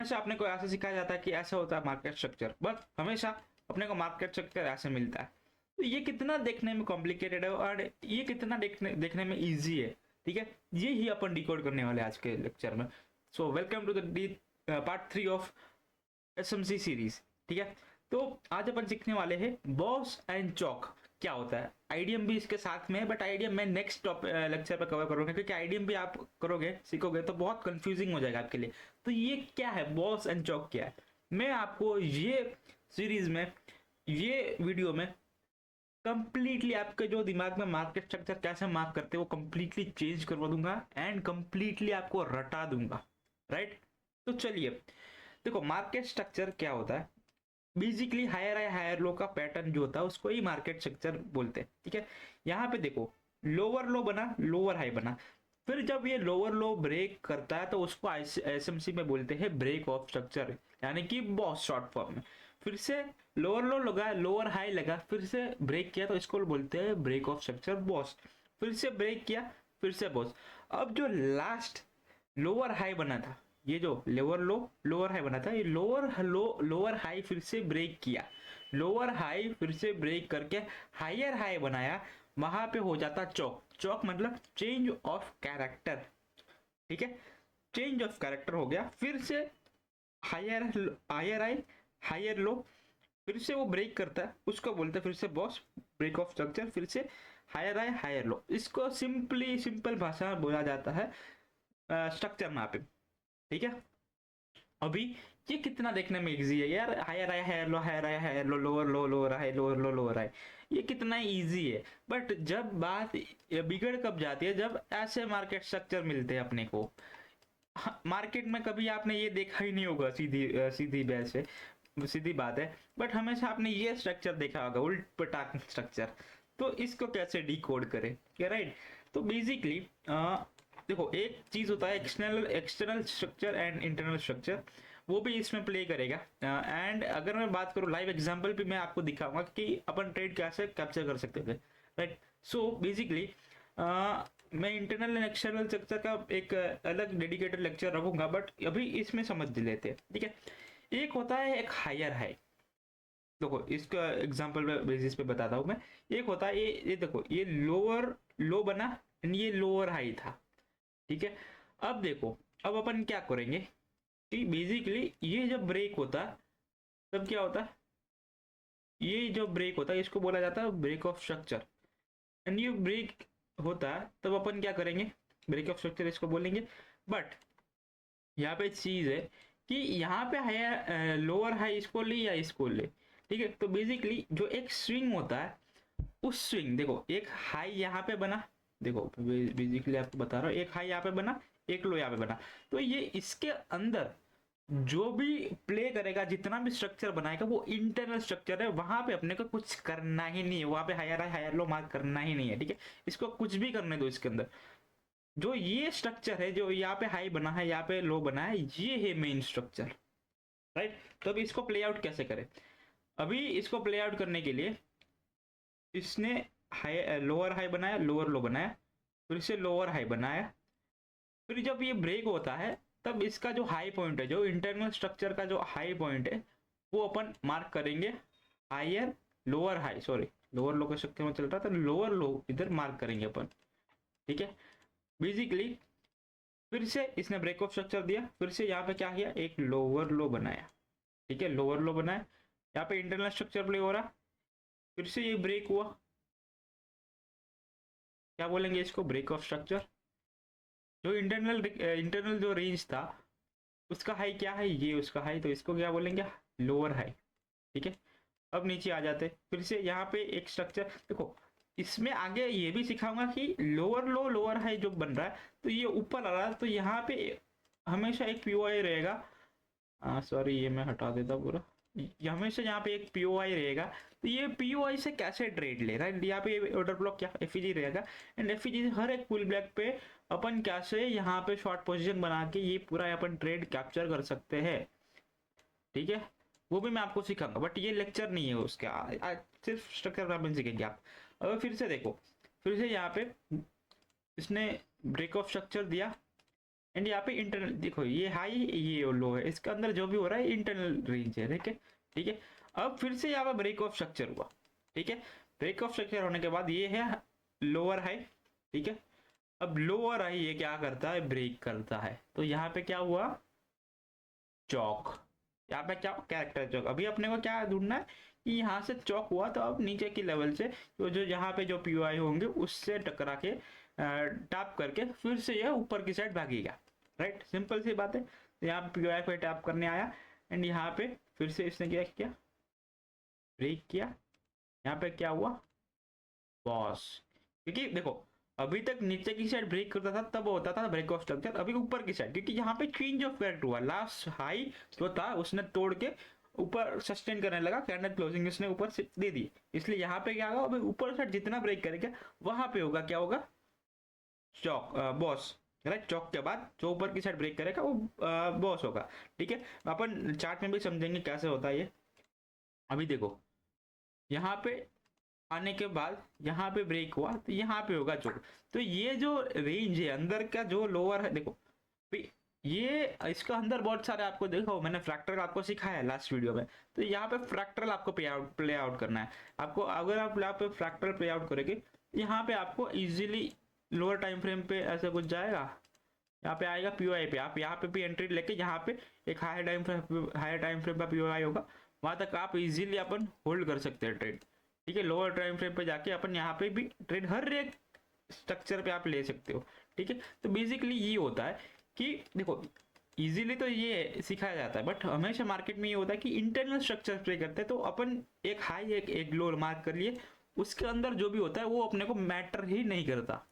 हमेशा अपने को ऐसे सिखाया जाता है कि ऐसा होता है मार्केट स्ट्रक्चर, बट हमेशा अपने को मार्केट स्ट्रक्चर ऐसे मिलता है। तो ये कितना देखने में कॉम्प्लिकेटेड है और ये कितना देखने में इजी है, ठीक है, ये ही अपन डिकोड करने वाले हैं आज के लेक्चर में। So welcome to the part 3 of SMC series, ठीक है। तो आज अपन सीखने वाले हैं बॉस एंड चौक क्या होता है। आईडीएम भी इसके साथ में है, बट आईडीएम मैं नेक्स्ट लेक्चर पर कवर करूंगा, क्योंकि आईडीएम भी आप करोगे सीखोगे तो बहुत कंफ्यूजिंग हो जाएगा आपके लिए। तो ये क्या है, बॉस एंड चौक क्या है, मैं आपको ये सीरीज में, ये वीडियो में कंप्लीटली आपके जो दिमाग में मार्केट स्ट्रक्चर कैसे मार्क करते हैं वो कंप्लीटली चेंज करवा दूंगा एंड कंप्लीटली आपको रटा दूंगा, राइट। तो चलिए देखो, मार्केट स्ट्रक्चर क्या होता है। Basically higher high higher low का पैटर्न जो होता है उसको ही मार्केट स्ट्रक्चर बोलते हैं, ठीक है। यहाँ पे देखो, लोअर लो बना, लोअर हाई बना, फिर जब ये लोअर लो ब्रेक करता है तो उसको एसएमसी में बोलते हैं ब्रेक ऑफ स्ट्रक्चर, यानी कि बॉस शॉर्ट फॉर्म में। फिर से लोअर लो लगा, लोअर हाई लगा, फिर से ब्रेक किया तो इसको बोलते हैं ब्रेक ऑफ स्ट्रक्चर बॉस। फिर से ब्रेक किया, फिर से बॉस। अब जो लास्ट लोअर हाई बना था, ये जो लोअर लो लोअर हाई बना था, ये लोअर लो लोअर हाई फिर से ब्रेक किया, लोअर हाई फिर से ब्रेक करके हायर हाई बनाया, वहां पे हो जाता चौक। चौक मतलब चेंज ऑफ कैरेक्टर, ठीक है, चेंज ऑफ कैरेक्टर हो गया। फिर से higher higher high higher low, फिर से वो ब्रेक करता है, उसको बोलते हैं फिर से बॉस, ब्रेक ऑफ स्ट्रक्चर। फिर से हायर हाई हायर लो, इसको सिंपल भाषा में बोला जाता है स्ट्रक्चर मैपिंग, ठीक है। अभी ये कितना देखने में इजी है यार, higher high higher low, higher high higher low, lower low lower high, lower low lower high, ये कितना इजी है। बट जब बात बिगड़ कब जाती है, जब ऐसे मार्केट स्ट्रक्चर मिलते हैं अपने को। मार्केट में कभी आपने ये देखा ही नहीं होगा, सीधी बैस है, सीधी बात है, बट हमेशा आपने ये स्ट्रक्चर देखा होगा, उल्ट पटांग स्ट्रक्चर। तो इसको कैसे डिकोड करें, राइट। तो बेसिकली देखो, एक चीज होता है external external structure and internal structure, वो भी इसमें प्ले करेगा। एंड अगर मैं बात करूँ लाइव एग्जांपल भी मैं आपको दिखाऊंगा कि अपन ट्रेड कैसे कैप्चर कर सकते थे, राइट। सो बेसिकली मैं इंटरनल एंड एक्सटर्नल स्ट्रक्चर का एक अलग डेडिकेटेड लेक्चर रखूंगा, बट अभी इसमें समझ लेते हैं, ठीक है। एक होता है एक हायर हाई, देखो इसका एग्जांपल बेसिस पे बताता हूँ मैं। एक होता है ये देखो, ये लोअर लो बना and ये लोअर हाई था, ठीक है। अब देखो, अब अपन क्या करेंगे कि बेसिकली ये जब ब्रेक होता है तब क्या होता है, ये जो ब्रेक होता है इसको बोला जाता है ब्रेक ऑफ स्ट्रक्चर। एंड ये ब्रेक होता है तब अपन क्या करेंगे, ब्रेक ऑफ स्ट्रक्चर इसको बोलेंगे। बट यहाँ पे चीज है कि यहाँ पे हायर लोअर हाई इसको ले या इसको ले, ठीक है। तो बेसिकली जो एक स्विंग होता है, उस स्विंग देखो, एक हाई यहाँ पे बना, देखो बेसिकली आपको बता रहा हूँ, एक हाई यहाँ पे बना, एक लो यहाँ पे बना। तो ये इसके अंदर जो भी प्ले करेगा, जितना भी स्ट्रक्चर बनाएगा वो इंटरनल स्ट्रक्चर है, वहां पे अपने को कुछ करना ही नहीं है, वहां पे higher high higher low mark करना ही नहीं है, ठीक है। इसको कुछ भी करने दो इसके अंदर। जो ये स्ट्रक्चर है, जो यहाँ पे हाई बना है यहाँ पे लो बना है, ये है मेन स्ट्रक्चर, राइट। तो अभी इसको प्ले आउट कैसे करें, अभी इसको प्ले आउट करने के लिए इसने हाई लोअर हाई बनाया, लोअर लो बनाया, फिर से लोअर हाई बनाया, फिर जब ये ब्रेक होता है तब इसका जो हाई पॉइंट है, जो इंटरनल स्ट्रक्चर का जो हाई पॉइंट है, वो अपन मार्क करेंगे higher lower high, sorry lower low के चक्कर में चल रहा था, लोअर लो इधर मार्क करेंगे अपन, ठीक है। बेसिकली फिर से इसने ब्रेक ऑफ स्ट्रक्चर दिया, फिर से यहाँ पे क्या किया, एक लोअर लो बनाया, ठीक है, लोअर लो बनाया, यहाँ पे इंटरनल स्ट्रक्चर प्ले हो रहा, फिर से ये ब्रेक हुआ, क्या बोलेंगे इसको, ब्रेक ऑफ स्ट्रक्चर। जो इंटरनल जो रेंज था उसका हाई क्या है, ये उसका हाई, तो इसको क्या बोलेंगे, लोअर हाई, ठीक है। अब नीचे आ जाते, फिर से यहाँ पे एक स्ट्रक्चर देखो, इसमें आगे ये भी सिखाऊंगा कि लोअर लो लोअर हाई जो बन रहा है, तो ये ऊपर आ रहा है, तो यहाँ पे हमेशा एक पीओआई रहेगा, सॉरी ये मैं हटा देता पूरा, ये हमेशा यहाँ पे एक पीओआई रहेगा। तो ये पीओआई से कैसे ट्रेड ले रहा है, यहाँ पे ऑर्डर ब्लॉक क्या एफईजी रहेगा, एंड एफईजी हर एक पुल ब्लैक पे अपन कैसे यहाँ पे शॉर्ट पोजीशन बना के ये पूरा अपन ट्रेड कैप्चर कर सकते हैं, ठीक है। वो भी मैं आपको सिखाऊंगा, बट ये लेक्चर नहीं है उसका, सिर्फ स्ट्रक्चर मैपिंग सीखेंगे आप। अब फिर से देखो, फिर से यहाँ पे इसने ब्रेक ऑफ स्ट्रक्चर दिया, एंड यहाँ पे इंटरनल देखो, ये हाई ये लो है, इसके अंदर जो भी हो रहा है इंटरनल रेंज है, ठीक है। ठीक है, अब फिर से यहाँ पे ब्रेक ऑफ स्ट्रक्चर हुआ, ठीक है। ब्रेक ऑफ स्ट्रक्चर होने के बाद ये है लोअर हाई, ठीक है। अब लोअर हाई ये क्या करता है, ब्रेक करता है, तो यहाँ पे क्या हुआ, चौक। यहाँ पे क्या, कैरेक्टर चौक। अभी अपने को क्या ढूंढना है कि यहाँ से चौक हुआ, तो अब नीचे की लेवल से तो जो यहाँ पे जो पीओआई होंगे उससे टकरा के टैप करके फिर से ये ऊपर की साइड भागेगा, राइट। सिंपल सी बात है। तो यहाँ पे पीओआई पे टैप करने आया एंड यहाँ पे फिर से इसने क्या किया, ब्रेक किया। यहाँ पे क्या हुआ, बॉस। क्योंकि देखो, अभी तक नीचे की साइड ब्रेक करता था तब होता था ब्रेक ऑफ स्ट्रक्चर, अभी ऊपर की साइड, क्योंकि यहाँ पे चेंज ऑफ कैरेक्टर हुआ। लास्ट हाई जो था उसने तोड़ के ऊपर सस्टेन करने लगा, कैंडल क्लोजिंग उसने ऊपर से दे दी, इसलिए यहाँ पे क्या होगा, अभी ऊपर साइड जितना ब्रेक करेगा वहां पे होगा, क्या होगा, चौक, बॉस, राइट। चौक के बाद जो ऊपर की साइड ब्रेक करेगा वो बॉस होगा, ठीक है। अपन चार्ट में भी समझेंगे कैसे होता है ये। अभी देखो, यहाँ पे आने के बाद यहाँ पे ब्रेक हुआ तो यहाँ पे होगा चौक। तो ये जो रेंज है अंदर का जो लोअर है, देखो ये इसका अंदर बहुत सारे आपको, देखो मैंने फ्रैक्टल आपको सिखाया है लास्ट वीडियो में। तो यहाँ पे फ्रैक्टल आपको प्ले आउट करना है आपको। अगर आप यहाँ पे फ्रैक्टल प्ले आउट करेंगे, यहाँ पे आपको इजीली लोअर टाइम फ्रेम पे ऐसे कुछ जाएगा, यहाँ पे आएगा पीओआई पे, आप यहाँ पे भी एंट्री लेके यहाँ पे एक हायर टाइम फ्रेम का पीओआई होगा, वहां तक आप इजीली अपन होल्ड कर सकते हैं ट्रेड, ठीक है। लोअर टाइम फ्रेम पे जाके अपन यहाँ पे भी ट्रेड हर एक स्ट्रक्चर पे आप ले सकते हो, ठीक है। तो बेसिकली ये होता है कि देखो, इजीली तो ये सिखाया जाता है, बट हमेशा मार्केट में ये होता है कि इंटरनल स्ट्रक्चर प्ले करते हैं, तो अपन एक हाई एक लो मार्क कर लिए, उसके अंदर जो भी होता है वो अपने को मैटर ही नहीं करता,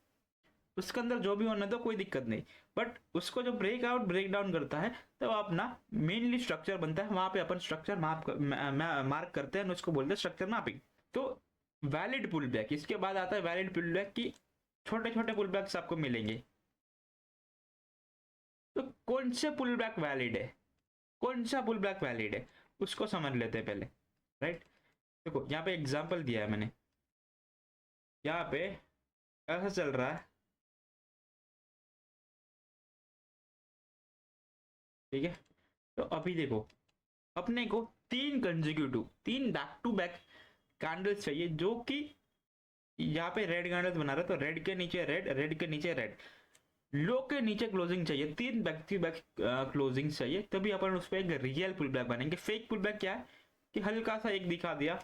उसके अंदर जो भी होने दो कोई दिक्कत नहीं। बट उसको जो ब्रेक आउट ब्रेक डाउन करता है तब तो अपना मेनली स्ट्रक्चर बनता है, वहां पे अपन स्ट्रक्चर मार्क करते हैं, उसको बोलते हैं स्ट्रक्चर मैपिंग। तो वैलिड पुल बैक, इसके बाद आता है वैलिड पुल बैक की छोटे छोटे पुल बैक्स आपको मिलेंगे। तो कौन से पुल बैक वैलिड है, कौन सा पुल बैक वैलिड है, उसको समझ लेते हैं पहले, राइट। देखो यहाँ पे एग्जांपल दिया है मैंने, यहाँ पे ऐसा चल रहा है, ठीक है। तो अभी देखो, अपने को तीन बैक टू बैक कैंडल्स चाहिए, जो कि यहाँ पे रेड कैंडल्स बना रहे, तो रेड के नीचे रेड, रेड के नीचे रेड, लो के नीचे क्लोजिंग चाहिए, तीन बैक टू बैक क्लोजिंग चाहिए, तभी अपन उस पर एक रियल पुल बैक बनेंगे। फेक पुल बैक क्या है कि हल्का सा एक दिखा दिया,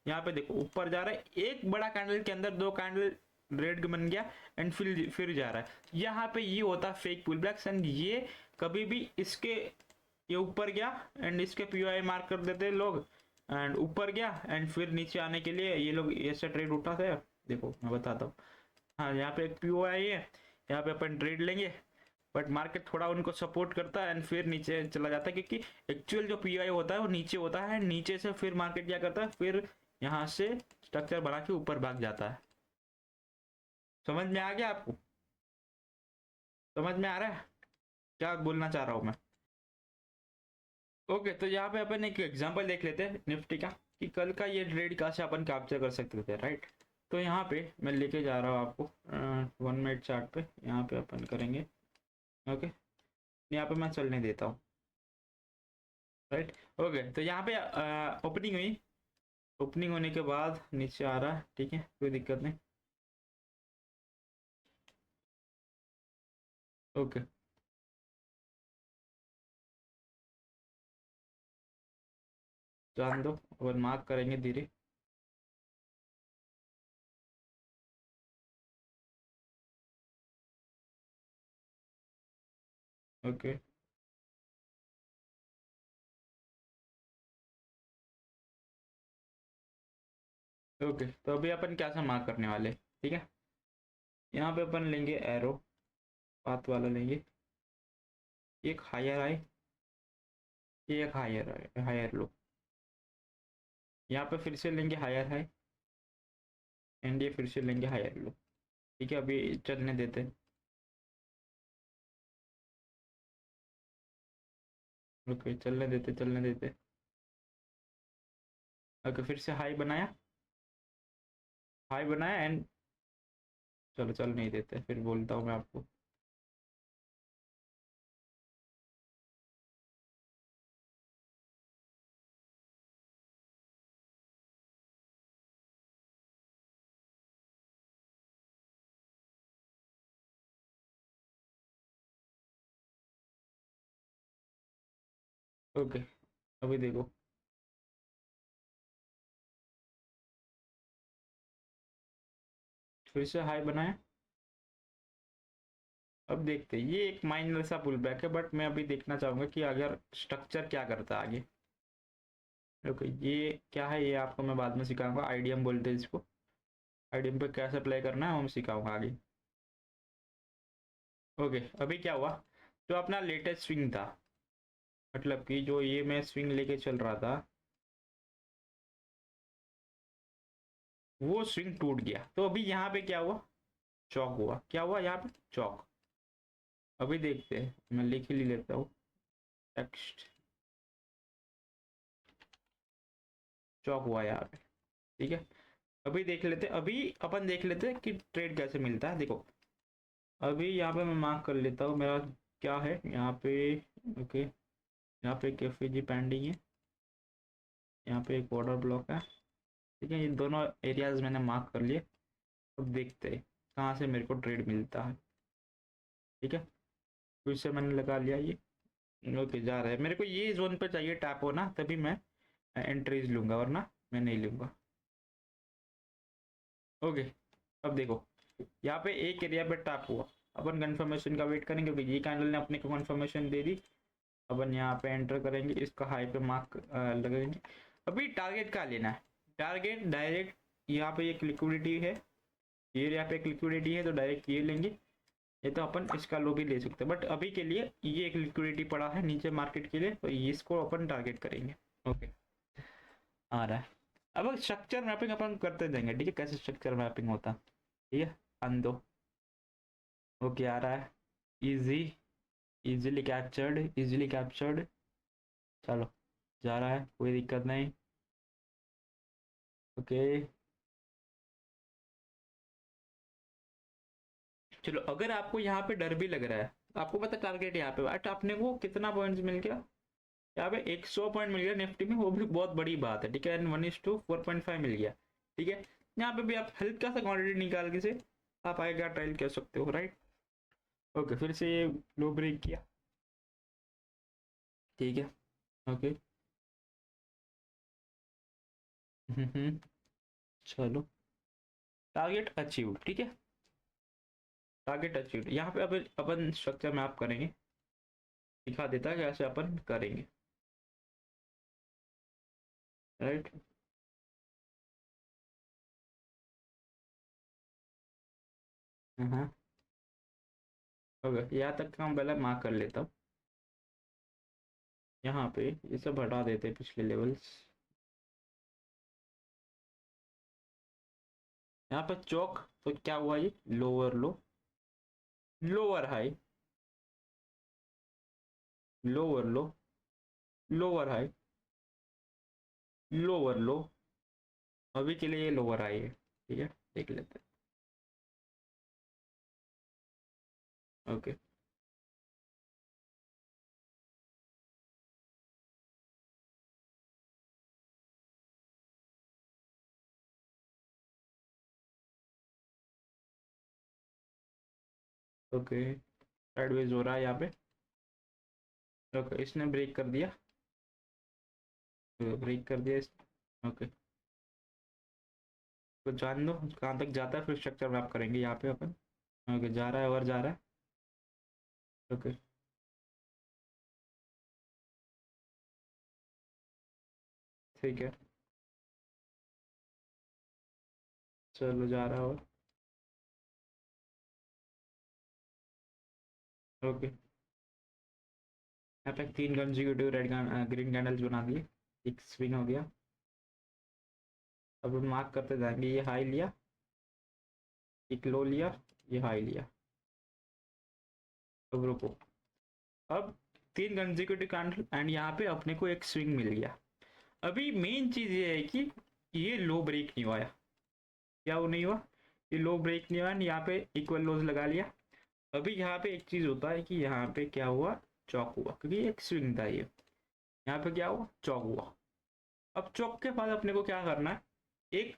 यहाँ पे देखो ऊपर जा रहा है, एक बड़ा कैंडल के अंदर दो कैंडल रेड बन गया एंड फिर जा रहा है, यहाँ पे ये होता है फेक पुल बैक। एंड ये कभी भी इसके, ये ऊपर गया एंड इसके पीओआई मार्क कर देते लोग, एंड ऊपर गया एंड फिर नीचे आने के लिए ये लोग ऐसे ट्रेड उठाते हैं। देखो मैं बताता हूँ, हाँ यहाँ पे एक पीओआई है, यहाँ पे अपन ट्रेड लेंगे, बट मार्केट थोड़ा उनको सपोर्ट करता है एंड फिर नीचे चला जाता है, क्योंकि एक्चुअल जो पीओआई होता है वो नीचे होता है, नीचे से फिर मार्केट क्या करता है, फिर यहाँ से स्ट्रक्चर बना के ऊपर भाग जाता है। समझ में आ गया आपको, समझ में आ रहा है क्या बोलना चाह रहा हूँ मैं। ओके, तो यहाँ पे अपन एक एग्जांपल देख लेते हैं निफ्टी का, कि कल का ये ट्रेड कैसे अपन कैप्चर कर सकते थे, राइट। तो यहाँ पे मैं लेके जा रहा हूँ आपको 1 मिनट चार्ट पे, यहाँ पे अपन करेंगे, ओके। यहाँ पे मैं चलने देता हूँ, राइट। ओके, तो यहाँ पे ओपनिंग हुई, ओपनिंग होने के बाद नीचे आ रहा है, ठीक है, कोई दिक्कत नहीं, ओके। जान दो, अपन मार्क करेंगे धीरे, ओके। ओके, तो अभी अपन क्या सा मार्क करने वाले, ठीक है। यहाँ पे अपन लेंगे एरो पाथ वाला लेंगे, एक हायर हाई, एक हायर हायर लो, यहाँ पे फिर से लेंगे हायर हाई एंड ये फिर से लेंगे हायर लो, ठीक है। अभी चलने देते हैं, ओके, चलने देते चलने देते, ओके। फिर से हाई बनाया एंड चलो चल नहीं देते, फिर बोलता हूँ मैं आपको, ओके, अभी देखो फिर से हाई बनाए। अब देखते हैं, ये एक माइनर सा पुल बैक है, बट मैं अभी देखना चाहूंगा कि अगर स्ट्रक्चर क्या करता है आगे। ओके, ये क्या है ये आपको मैं बाद में सिखाऊंगा, आईडीएम बोलते हैं इसको। आईडीएम पे कैसे अप्लाई करना है वो मैं सिखाऊंगा आगे। ओके, अभी क्या हुआ, जो अपना लेटेस्ट स्विंग था, मतलब कि जो ये मैं स्विंग लेके चल रहा था, वो स्विंग टूट गया। तो अभी यहाँ पे क्या हुआ, चौक हुआ। क्या हुआ यहाँ पे, चौक। अभी देखते हैं, मैं लिख ही लेता हूँ टेक्स्ट, चौक हुआ यहाँ पे। ठीक है, अभी देख लेते हैं, अभी अपन देख लेते हैं कि ट्रेड कैसे मिलता है। देखो अभी यहाँ पे मैं मार्क कर लेता हूँ मेरा क्या है यहाँ पे। ओके, यहाँ पे केफीजी पेंडिंग है, यहाँ पे एक ऑर्डर ब्लॉक है। ठीक है, ये दोनों एरियाज मैंने मार्क कर लिए। अब देखते हैं कहाँ से मेरे को ट्रेड मिलता है। ठीक है, फिर से मैंने लगा लिया ये। ओके, जा रहा है, मेरे को ये जोन पे चाहिए टैप होना, तभी मैं एंट्रीज लूंगा, वरना मैं नहीं लूंगा। ओके, अब देखो यहाँ पे एक एरिया पे टैप हुआ, अपन कंफर्मेशन का वेट करेंगे क्योंकि ये कैंडल ने अपने को कंफर्मेशन दे दी। अपन यहाँ पे एंटर करेंगे, इसका हाई पे मार्क लगेंगे। अभी टारगेट क्या लेना है, टारगेट डायरेक्ट यहाँ पे एक लिक्विडिटी है, ये यहाँ पे एक लिक्विडिटी है, तो डायरेक्ट ये लेंगे। ये तो अपन इसका लो भी ले सकते हैं, बट अभी के लिए ये एक लिक्विडिटी पड़ा है नीचे मार्केट के लिए, तो इसको अपन टारगेट करेंगे। ओके, आ रहा है। अब स्ट्रक्चर मैपिंग अपन करते देंगे, ठीक है, कैसे स्ट्रक्चर मैपिंग होता है। ठीक है, अंदो। ओके, आ रहा है, easy, easily captured, easily captured. चलो, जा रहा है, कोई दिक्कत नहीं। ओके, चलो, अगर आपको यहाँ पे डर भी लग रहा है, आपको पता टारगेट यहाँ पे, बट आपने को कितना पॉइंट्स मिल गया यहाँ पे, 100 पॉइंट मिल गया निफ्टी में, वो भी बहुत बड़ी बात है। ठीक है, 1:4.5 मिल गया। ठीक है, यहाँ पे भी आप हल्का सा क्वांटिटी निकाल के से आप आएगा ट्रायल कर सकते हो, राइट। ओके, फिर से ये लो ब्रेक किया। ठीक है, ओके। चलो, टारगेट अचीव। ठीक है, टारगेट अचीव, यहाँ पे अपन स्ट्रक्चर मैप करेंगे, दिखा देता है कैसे अपन करेंगे, राइट। हाँ, ओके, यहाँ तक का हम पहले मार्क कर लेता हूँ। यहाँ पे ये सब हटा देते हैं पिछले लेवल्स। यहाँ पे चौक, तो क्या हुआ, ये lower low, lower high, lower low, lower high, lower लो। अभी के लिए ये लोअर हाई है। ठीक है, देख लेते हैं। ओके, ओके, साइडवेज हो रहा है यहाँ पे। ओके, इसने ब्रेक कर दिया, ब्रेक कर दिया ओके, तो जान दो कहाँ तक जाता है, फिर स्ट्रक्चर मैप करेंगे यहाँ पे अपन। ओके, जा रहा है और जा रहा है। ओके, ठीक है, चलो, जा रहा है और। ओके, यहाँ पे 3 कंसेक्यूटिव रेड ग्रीन कैंडल्स बना दिए, एक स्विंग हो गया। अब हम मार्क करते जाएंगे, ये हाई लिया, एक लो लिया, ये हाई लिया। अब रुको, अब 3 कंसेक्यूटिव कैंडल एंड यहाँ पे अपने को एक स्विंग मिल गया। अभी मेन चीज ये है कि ये लो ब्रेक नहीं हुआ, क्या वो नहीं हुआ, ये लो ब्रेक नहीं हुआ, यहाँ पे इक्वल लोज लगा लिया। अभी यहाँ पे एक चीज होता है कि यहाँ पे क्या हुआ, चौक हुआ, क्योंकि एक स्विंग था ये। यहाँ पे क्या हुआ, चौक हुआ। अब चौक के बाद अपने को क्या करना है, एक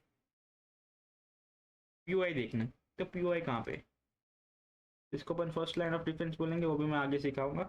पीओआई देखना है। तो पीओआई कहाँ पे, इसको अपन फर्स्ट लाइन ऑफ डिफेंस बोलेंगे, वो भी मैं आगे सिखाऊंगा।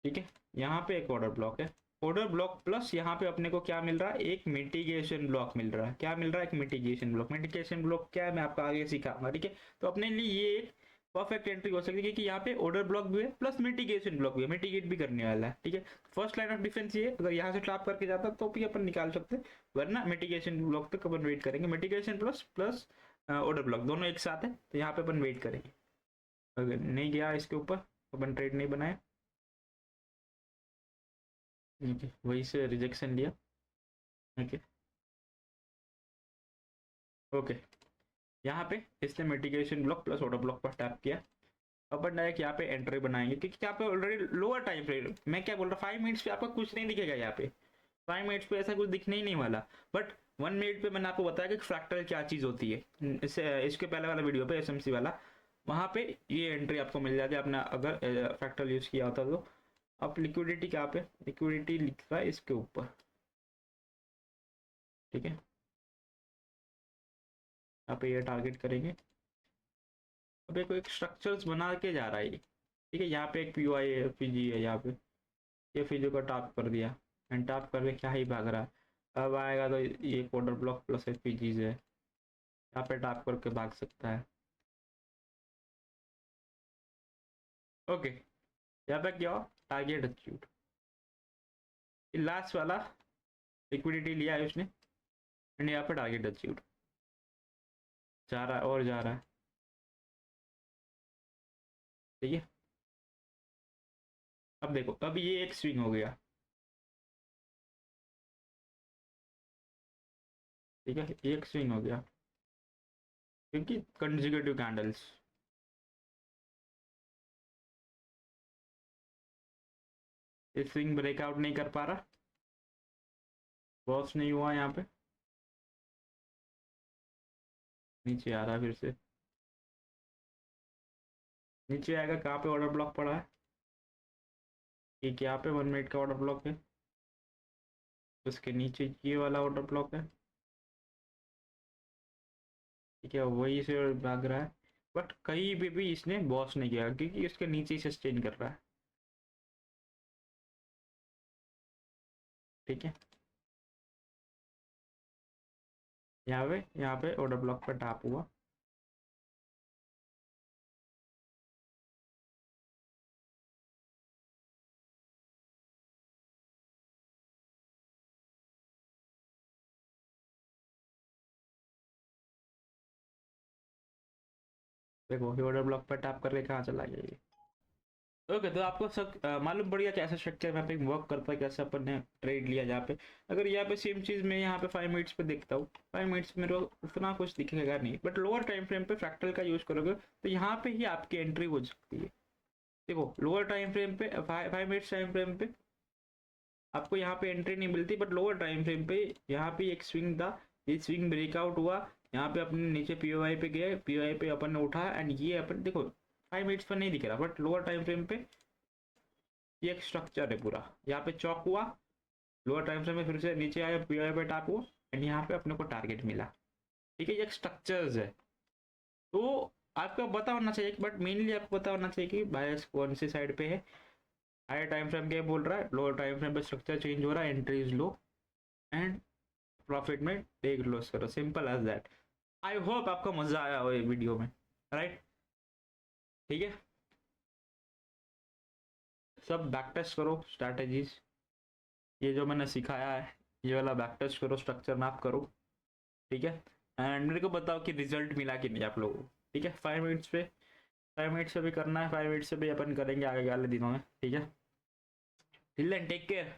ठीक है, यहाँ पे एक ऑर्डर ब्लॉक है, ऑर्डर ब्लॉक प्लस यहाँ पे अपने को क्या मिल रहा है, एक मिटिगेशन ब्लॉक मिल रहा है। क्या मिल रहा है, एक मिटिगेशन ब्लॉक। मिटिगेशन ब्लॉक क्या है मैं आपको आगे सिखाऊंगा, ठीक है। तो अपने लिए ये एक परफेक्ट एंट्री हो सकती है क्योंकि यहाँ पे ऑर्डर ब्लॉक भी है प्लस मिटिगेशन ब्लॉक भी है, मिटिगेट भी करने वाला है, ठीक है। फर्स्ट लाइन ऑफ डिफेंस ये, अगर यहाँ से ट्रैप करके जाता तो भी अपन निकाल सकते, वरना मिटिगेशन ब्लॉक तक अपन वेट करेंगे। Mitigation plus plus order block दोनों एक साथ है, तो यहाँ पे अपन वेट करेंगे। अगर नहीं गया इसके ऊपर, अपन ट्रेड नहीं बनाया, ठीक है, वही से रिजेक्शन लिया, ओके ओके। यहाँ पे इसने mitigation block plus order block पर टैप किया। अपन डायरेक्ट यहाँ पे एंट्री बनाएंगे क्योंकि यहाँ पे ऑलरेडी लोअर टाइम फ्रेम, मैं क्या बोल रहा हूँ, 5 मिनट्स पे आपको कुछ नहीं दिखेगा यहाँ पे, 5 मिनट्स पे ऐसा कुछ दिखने ही नहीं वाला। बट 1 मिनट पे मैंने आपको बताया कि फ्रैक्टल क्या चीज़ होती है, इसके पहले वाला वीडियो पे एसएमसी वाला, वहाँ पे ये एंट्री आपको मिल जाती है आपने अगर फ्रैक्टल यूज़ किया होता तो। अब लिक्विडिटी कहाँ पे, लिक्विडिटी लिख रहा है इसके ऊपर, ठीक है। यहाँ पे ये टारगेट करेंगे। अब एक स्ट्रक्चर्स बना के जा रहा है ये, ठीक है। यहाँ पे एक पी आई पीजी है, यहाँ पे ये फिजो का टॉप कर दिया एंड टॉप करके क्या ही भाग रहा है। अब आएगा तो ये order block plus F PGs है, यहाँ पे टॉप करके भाग सकता है, ओके। यहाँ पे क्या टारगेट अचीव्ड, लास्ट वाला लिक्विडिटी लिया है उसने एंड यहाँ पे टारगेट अचीव्ड, जा रहा है और जा रहा है, ठीक है। अब देखो अब ये एक स्विंग हो गया, ठीक है, एक स्विंग हो गया क्योंकि कंसेक्यूटिव कैंडल्स, ये स्विंग ब्रेकआउट नहीं कर पा रहा, बॉस नहीं हुआ यहाँ पे, नीचे आ रहा है फिर से, नीचे आएगा। कहाँ पे ऑर्डर ब्लॉक पड़ा है, एक यहाँ पे 1 मिनट का ऑर्डर ब्लॉक है, उसके नीचे ये वाला ऑर्डर ब्लॉक है, ठीक है, वही से भाग रहा है। बट कहीं भी इसने बॉस नहीं किया क्योंकि उसके नीचे ही सस्टेन कर रहा है, ठीक है। यहाँ पे ऑर्डर ब्लॉक पर टैप हुआ, देखो ये ऑर्डर ब्लॉक पर टैप करके कहाँ चला गया ये, ओके। तो आपको सब मालूम पड़ गया कैसा स्ट्रक्चर यहाँ पे वर्क करता है, कैसे अपन ने ट्रेड लिया। जहाँ पे अगर यहाँ पे सेम चीज़ मैं यहाँ पे 5 मिनट्स पे देखता हूँ, 5 मिनट्स में उतना कुछ दिखेगा नहीं, बट लोअर टाइम फ्रेम पे फ्रैक्टल का यूज़ करोगे तो यहाँ पे ही आपकी एंट्री हो सकती है। देखो लोअर टाइम फ्रेम पे 5 मिनट्स टाइम फ्रेम पे आपको यहाँ पे एंट्री नहीं मिलती, बट लोअर टाइम फ्रेम पे यहाँ पे एक स्विंग था, ये स्विंग ब्रेकआउट हुआ, यहाँ पे अपने नीचे पीओआई पे गए, पीओआई पे अपन ने उठाया एंड ये अपन देखो 5 मिनट्स पर नहीं दिख रहा, बट लोअर टाइम फ्रेम पे ये एक स्ट्रक्चर है पूरा। यहाँ पे चौक हुआ, लोअर टाइम फ्रेम में फिर से नीचे आया, पीओआई पे टैप हुआ एंड यहाँ पे अपने को टारगेट मिला, ठीक है। ये एक स्ट्रक्चर्स है, तो आपको पता होना चाहिए, बट मेनली आपको पता होना चाहिए कि बायस कौन सी साइड पे है। हायर टाइम फ्रेम क्या बोल रहा है, लोअर टाइम फ्रेम पे स्ट्रक्चर चेंज हो रहा है, एंट्रीज लो एंड प्रॉफिट में टेक लॉस करो, simple as that. I hope आपको मजा आया हो ये वीडियो में, राइट, ठीक है। सब बैक टेस्ट करो स्ट्रैटेजीज, ये जो मैंने सिखाया है ये वाला बैक टेस्ट करो, स्ट्रक्चर मैप करो, ठीक है। एंड मेरे को बताओ कि रिजल्ट मिला कि नहीं आप लोगों को, ठीक है। 5 मिनट्स पे 5 मिनट्स से भी करना है, 5 मिनट्स से भी अपन करेंगे आगे वाले दिनों में, ठीक है। Till then take care.